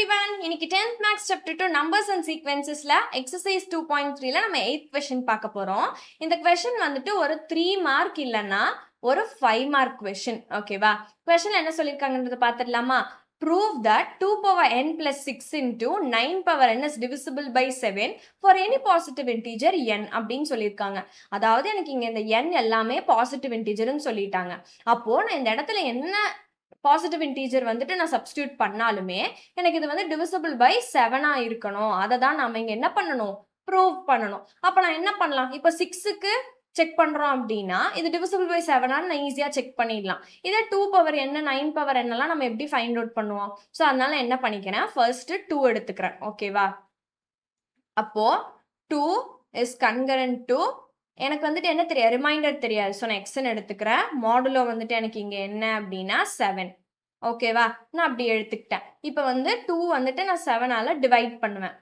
everyone, இன்னைக்கு 10th Maths Chapter 2 Numbers and Sequencesல Exercise 2.3ல நம்ம 8th question பார்க்க போறோம். இந்த question வந்துட்டு ஒரு 3 mark இல்லனா ஒரு 5 mark question. ஓகேவா? questionல என்ன சொல்லிருக்காங்கன்றத பார்த்துடலாமா? Prove that 2 power n plus 6 into 9 power n is divisible by 7 for any positive integer n அப்படின்னு சொல்லியிருக்காங்க. அதாவது எனக்கு இங்க இந்த n எல்லாமே பாசிட்டிவ் இன்டிஜர்னு சொல்லிட்டாங்க. அப்போ நான் இந்த இடத்துல என்ன பாசிட்டிவ் இன்டீஜர் வந்துட்டு நான் சப்ஸ்டியூட் பண்ணாலுமே எனக்கு இது வந்து டிவிசிபிள் பை 7 இருக்கணும். அதை தான் நம்ம இங்க என்ன பண்ணணும், ப்ரூவ் பண்ணணும். அப்ப நான் என்ன பண்ணலாம், இப்ப 6க்கு செக் பண்றோம் அப்படின்னா இது டிவிசிபிள் பை 7 நான் ஈஸியா செக் பண்ணிடலாம். இதே 2 பவர் என்ன 9 பவர் என்னலாம் நம்ம எப்படி ஃபைண்ட் அவுட் பண்ணுவோம். ஸோ அதனால என்ன பண்ணிக்கிறேன், ஃபர்ஸ்ட் 2 எடுத்துக்கிறேன். ஓகேவா? அப்போ 2 இஸ் கன்கரண்ட் டு எனக்கு வந்துட்டு என்ன தெரியாது, ரிமைண்டர் தெரியாது. ஸோ நான் எக்ஸ்ன்னு எடுத்துக்கிறேன். மாடுலோ வந்துட்டு எனக்கு இங்கே என்ன அப்படின்னா 7. ஓகேவா? நான் அப்படி எடுத்துக்கிட்டேன். இப்போ வந்து 2 வந்துட்டு நான் 7ஆல் டிவைட் பண்ணுவேன்.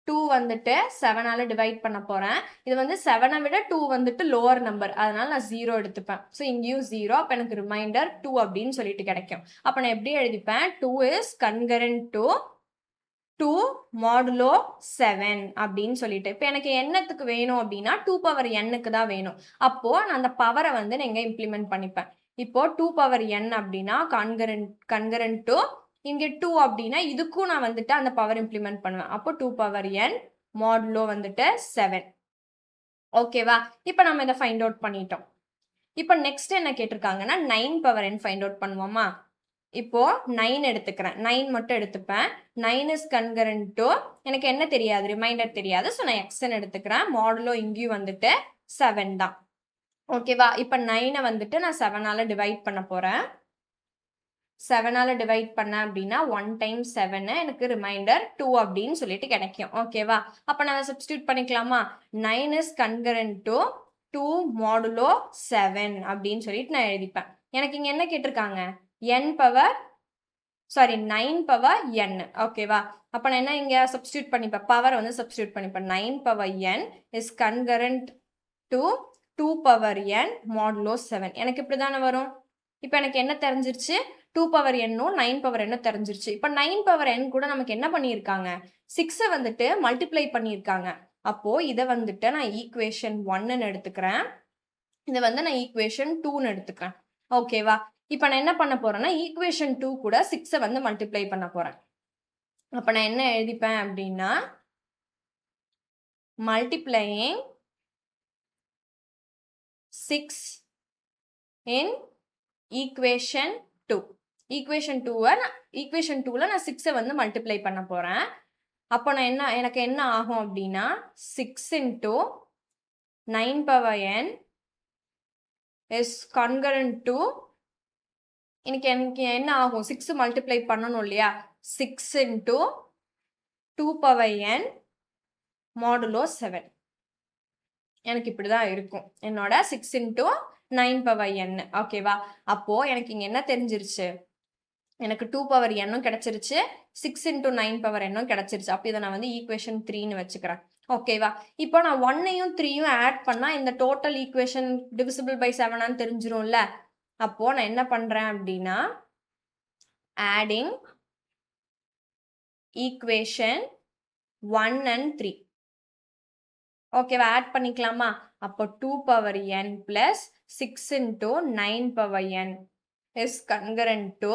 2 வந்துட்டு 7ஆல் டிவைட் பண்ண போகிறேன். இது வந்து 7ஐ விட 2 வந்துட்டு லோவர் நம்பர், அதனால நான் 0 எடுத்துப்பேன். ஸோ இங்கேயும் 0. அப்போ எனக்கு ரிமைண்டர் 2 அப்படின்னு சொல்லிட்டு கிடைக்கும். அப்போ நான் எப்படி எழுதிப்பேன், 2 இஸ் கன்கரண்ட் டு 2 மாடுலோ 7 அப்படின்னு சொல்லிட்டு. இப்போ எனக்கு என்னத்துக்கு வேணும் அப்படின்னா 2 பவர் n-க்கு தான் வேணும். அப்போ நான் அந்த பவரை வந்து நான் இங்கே இம்ப்ளிமெண்ட் பண்ணிப்பேன். இப்போ 2 பவர் n அப்படின்னா கன்கரண்ட் டு இங்கே 2 அப்படின்னா இதுக்கும் நான் வந்துட்டு அந்த பவர் இம்ப்ளிமெண்ட் பண்ணுவேன். அப்போ 2 பவர் n மாடுலோ வந்துட்டு 7. ஓகேவா? இப்போ நம்ம இதை ஃபைண்ட் அவுட் பண்ணிட்டோம். இப்போ நெக்ஸ்ட் என்ன கேட்டிருக்காங்கன்னா 9 பவர் n ஃபைண்ட் அவுட் பண்ணுவோமா? இப்போ 9 எடுத்துக்கிறேன். 9 மட்டும் எடுத்துப்பேன். 9 இஸ் கன்கரண்ட் டு எனக்கு என்ன தெரியாது, ரிமைண்டர் தெரியாது. ஸோ நான் எக்ஸ்ன்னு எடுத்துக்கிறேன். மாடுலோ இங்கேயும் வந்துட்டு 7 தான். ஓகேவா? இப்போ 9ஐ வந்துட்டு நான் 7ஆல் டிவைட் பண்ண போகிறேன். 7ஆல் டிவைட் பண்ணேன் அப்படின்னா 1 டைம்ஸ் 7 எனக்கு ரிமைண்டர் 2 அப்படின்னு சொல்லிட்டு கிடைக்கும். ஓகேவா? அப்போ நான் சப்ஸ்டியூட் பண்ணிக்கலாமா? 9 இஸ் கன்கரண்ட் டு 2 மாடுலோ 7 அப்படின்னு சொல்லிட்டு நான் எழுதிப்பேன். எனக்கு இங்கே என்ன கேட்டிருக்காங்க, n பவர் 9 பவர் n. ஓகேவா? அப்போ நான் என்ன இங்கே சப்ஸ்டியூட் பண்ணிப்பேன், பவர் வந்து சப்ஸ்டியூட் பண்ணிப்பேன். 9 power n is concurrent to 2 power n modulo 7. எனக்கு இப்படி தானே வரும். இப்போ எனக்கு என்ன தெரிஞ்சிருச்சு, 2 பவர் n-ம் 9 பவர் n-ம் தெரிஞ்சிருச்சு. இப்போ 9 பவர் n கூட நமக்கு என்ன பண்ணியிருக்காங்க, 6-ஐ வந்துட்டு மல்டிப்ளை பண்ணியிருக்காங்க. அப்போ இதை வந்துட்டு நான் ஈக்குவேஷன் 1ன்னு எடுத்துக்கிறேன். இதை வந்து நான் ஈக்குவேஷன் 2ன்னு எடுத்துக்கிறேன். ஓகேவா? இப்போ நான் என்ன பண்ண போறேன்னா ஈக்குவேஷன் 2 கூட 6-ஐ வந்து மல்டிப்ளை பண்ண போறேன். அப்போ நான் என்ன எழுதிப்பேன் அப்படின்னா மல்டிப்ளையிங் 6 in ஈக்குவேஷன் 2. ஈக்குவேஷன் 2ல நான் 6-ஐ வந்து மல்டிப்ளை பண்ண போறேன். அப்போ நான் எனக்கு என்ன ஆகும் அப்படின்னா 6 into 9 power n is concurrent to எனக்கு என்ன ஆகும், 6 மல்டிப்ளை பண்ணணும் இல்லையா, 6 into 2 power n மாடுலோ 7. எனக்கு இப்படிதான் இருக்கும் என்னோட 6 into 9 power n. ஓகேவா? அப்போ எனக்கு இங்க என்ன தெரிஞ்சிருச்சு, எனக்கு 2 பவர் n-ம் கிடைச்சிருச்சு, 6 into 9 பவர் n-ம் கிடைச்சிருச்சு. அப்போ இதை நான் வந்து ஈக்குவேஷன் 3ன்னு வச்சுக்கிறேன். ஓகேவா? இப்போ நான் 1ஐயும் 3யும் ஆட் பண்ணா இந்த டோட்டல் ஈக்குவேஷன் டிவிசிபிள் பை 7 தெரிஞ்சிரும்ல. அப்போ நான் என்ன பண்றேன் அப்படின்னா ஆடிங் ஈக்குவேஷன் 1 and 3. ஓகேவா? ஆட் பண்ணிக்கலாமா? அப்போ 2 power n plus 6 into 9 power n is concurrent to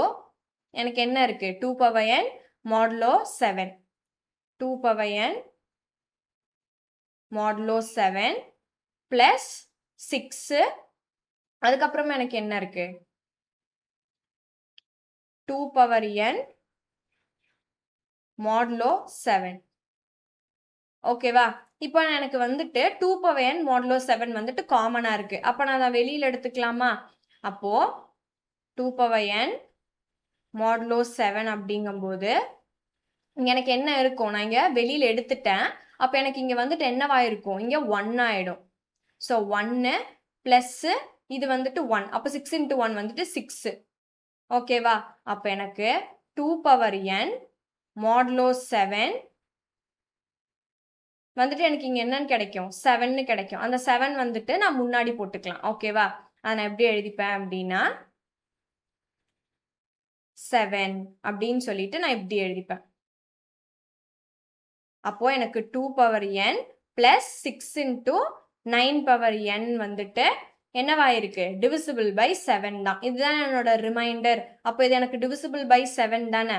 எனக்கு என்ன இருக்கு, 2 power n modulo 7. 2 power n modulo 7 plus 6. அதுக்கப்புறமா எனக்கு என்ன இருக்கு, 2 பவர் n மாடுலோ 7. ஓகேவா? இப்போ எனக்கு வந்துட்டு 2 பவர் n மாடுலோ 7 வந்துட்டு காமனா இருக்கு. அப்போ நான் அதை வெளியில எடுத்துக்கலாமா? அப்போ 2 பவர் n மாடுலோ 7 அப்படிங்கும்போது எனக்கு என்ன இருக்கும், நான் இங்க வெளியில எடுத்துட்டேன். அப்போ எனக்கு இங்க வந்துட்டு என்னவாயிருக்கும், இங்க 1 ஆயிடும். ஸோ 1 பிளஸ் இது வந்துட்டு 1. அப்போ 6 into 1 வந்துட்டு 6. ஓகேவா? அப்போ எனக்கு 2 பவர் n மாடுலோ 7 வந்துட்டு எனக்கு இங்க என்னன்னு கிடைக்கும், 7ன்னு கிடைக்கும். அந்த 7 வந்துட்டு நான் முன்னாடி போட்டுக்கலாம். ஓகேவா? அதை நான் எப்படி எழுதிப்பேன் அப்படின்னா 7 அப்படின்னு சொல்லிட்டு நான் இப்படி எழுதிப்பேன். அப்போ எனக்கு 2 power n plus 6 into 9 power n வந்துட்டு என்னவாயிருக்கு டிவிசிபிள் பை 7 தான். இதுதான் என்னோட ரிமைண்டர். அப்போ இது எனக்கு டிவிசிபிள் பை 7 தானே,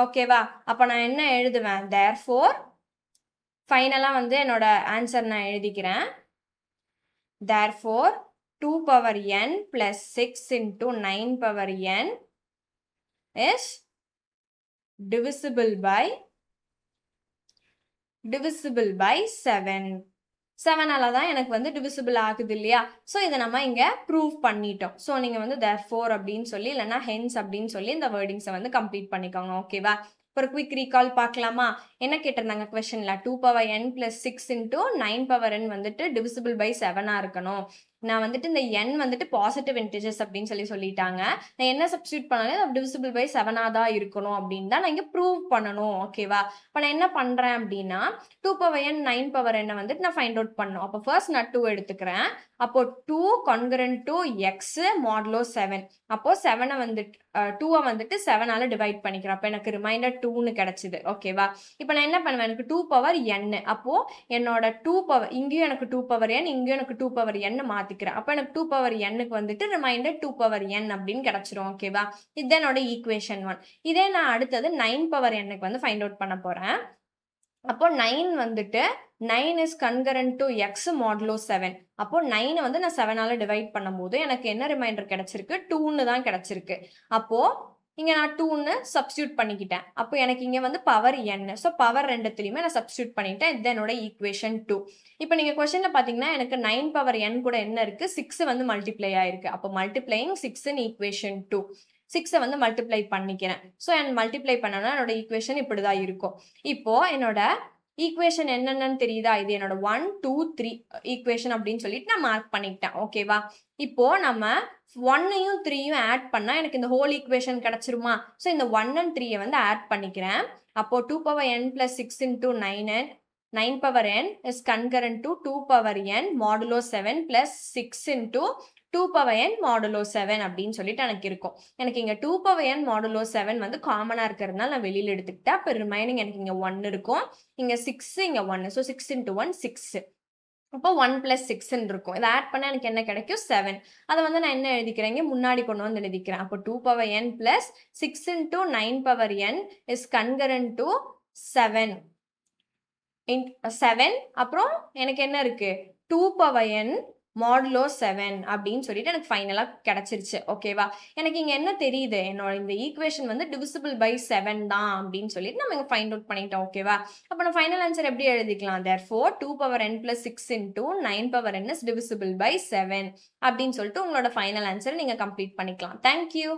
ஓகேவா? அப்போ நான் என்ன எழுதுவேன், தேர்ஃபோர் ஃபைனலாக வந்து என்னோட ஆன்சர் நான் எழுதிக்கிறேன். Therefore 2 power n plus 6 into 9 power n is divisible by 7. 7ஆல தான் எனக்கு வந்து divisible ஆகுது இல்லையா? ஸோ இதை நம்ம இங்கே ப்ரூவ் பண்ணிட்டோம். ஸோ நீங்கள் வந்து therefore அப்படின்னு சொல்லி இல்லைன்னா hence அப்படின்னு சொல்லி இந்த வேர்டிங்ஸை வந்து கம்ப்ளீட் பண்ணிக்கோங்க. ஓகேவா? ஒரு குவிக் ரீகால் பார்க்கலாமா? என்ன கேட்டிருந்தாங்க கொஸ்டின்ல, 2 power n plus 6 into 9 power n வந்துட்டு டிவிசிபிள் பை 7ஆக இருக்கணும். நான் வந்துட்டு இந்த n வந்துட்டு பாசிட்டிவ் இன்டிஜர்ஸ் அப்படின்னு சொல்லிட்டாங்க. நான் என்ன சப்ஸ்டியூட் பண்ணாலும் டிவிசிபிள் பை 7ஆக தான் இருக்கணும் அப்படின்னு தான் நான் இங்கே ப்ரூவ் பண்ணணும். ஓகேவா? இப்போ நான் என்ன பண்ணுறேன் அப்படின்னா 2 பவர் n 9 பவர் n வந்துட்டு நான் ஃபைண்ட் அவுட் பண்ணணும். அப்போ ஃபர்ஸ்ட் நான் 2 எடுத்துக்கிறேன். அப்போ 2 கான்கரண்ட் டு எக்ஸ் மாடுலோ 7. அப்போ 7 வந்துட்டு 2 வந்துட்டு 7ஆல டிவைட் பண்ணிக்கிறேன். அப்போ எனக்கு ரிமைண்டர் 2ன்னு கிடைச்சிது. ஓகேவா? இப்போ நான் என்ன பண்ணுவேன், எனக்கு 2 பவர் n. அப்போ என்னோட 2 பவர் இங்கேயும் எனக்கு 2 பவர் n, இங்கேயும் எனக்கு 2 பவர் n மாத்திக்கிறேன். அப்போ எனக்கு 2 பவர் n-க்கு வந்துட்டு ரிமைண்டர் 2 பவர் n அப்படின்னு கிடைச்சிரும். ஓகேவா? இது என்னோட ஈக்குவேஷன் 1. இதே நான் அடுத்தது 9 பவர் n-க்கு வந்து ஃபைண்ட் அவுட் பண்ண போறேன். அப்போ 9 வந்துட்டு 9 is concurrent to x modulo 7. அப்போ 9 வந்து நான் 7ஆல டிவைட் பண்ணும்போது எனக்கு என்ன ரிமைண்டர் கிடைச்சிருக்கு, 2ன்னு தான் கிடைச்சிருக்கு. அப்போ இங்க நான் 2ன்னு சப்ஸ்டியூட் பண்ணிக்கிட்டேன். அப்போ எனக்கு இங்க வந்து பவர் n. ஸோ பவர் ரெண்டுத்துலையுமே நான் சப்ஸ்டியூட் பண்ணிட்டேன். இது என்னோட ஈக்குவேஷன் 2. இப்போ நீங்க கொஸ்டின்ல பாத்தீங்கன்னா எனக்கு 9 பவர் n கூட என்ன இருக்கு, 6 வந்து மல்டிப்ளை ஆயிருக்கு. அப்போ மல்டிப்ளையிங் 6 in ஈக்குவேஷன் 2. 6 வந்து மல்டிப்ளை பண்ணிக்கிறேன். ஸோ எனக்கு மல்டிப்ளை பண்ணனா என்னோட ஈக்குவேஷன் இப்படிதான் இருக்கும். இப்போ என்னோட ஈக்குவேஷன் என்னென்னு தெரியுதா? இது என்னோட 1 2 3 ஈக்குவேஷன் அப்படின்னு சொல்லிட்டு நான் மார்க் பண்ணிக்கிட்டேன். ஓகேவா? இப்போ நம்ம 1ஐயும் 3யும் ஆட் பண்ணா எனக்கு இந்த ஹோல் ஈக்குவேஷன் கிடைச்சிருமா? ஸோ இந்த 1 and 3 வந்து ஆட் பண்ணிக்கிறேன். அப்போ 2 power n plus 6 into 9 power n is concurrent to 2 power n modulo 7 plus 6 into 2 power n modulo 7 அப்படின்னு சொல்லிட்டு எனக்கு இருக்கும். எனக்கு இங்க 2 பவர் n modulo 7 வந்து காமனா இருக்கிறதுனால நான் வெளியில எடுத்துக்கிட்டேன். அப்போ ரிமைனிங் எனக்கு இங்க 1 இருக்கும், இங்க 6 இங்க 1. So 6 into 1 6. அப்போ 1 plus 6 இருக்கும். இதை ஆட் பண்ணா எனக்கு என்ன கிடைக்கும், 7. அதை வந்து நான் என்ன எழுதிக்கிறேன், முன்னாடி கொண்டு வந்து எழுதிக்கிறேன். அப்போ 2 power n plus 6 into 9 power n is concurrent to 7. அப்புறம் எனக்கு என்ன இருக்கு, 2 பவர் n மாடுலோ 7 அப்படின்னு சொல்லிட்டு எனக்கு ஃபைனலாக கிடைச்சிருச்சு. ஓகேவா? எனக்கு இங்கே என்ன தெரியுது, என்னோட இந்த ஈக்குவேஷன் வந்து டிவிசிபிள் பை 7 தான் அப்படின்னு சொல்லிட்டு நம்ம இங்கே ஃபைண்ட் அவுட் பண்ணிட்டோம். ஓகேவா? அப்போ நான் ஃபைனல் ஆன்சர் எப்படி எழுதிக்கலாம், therefore 2 power n plus 6 into 9 power n is divisible by 7 அப்படின்னு சொல்லிட்டு உங்களோட ஃபைனல் ஆன்சரை நீங்கள் கம்ப்ளீட் பண்ணிக்கலாம். தேங்க்யூ.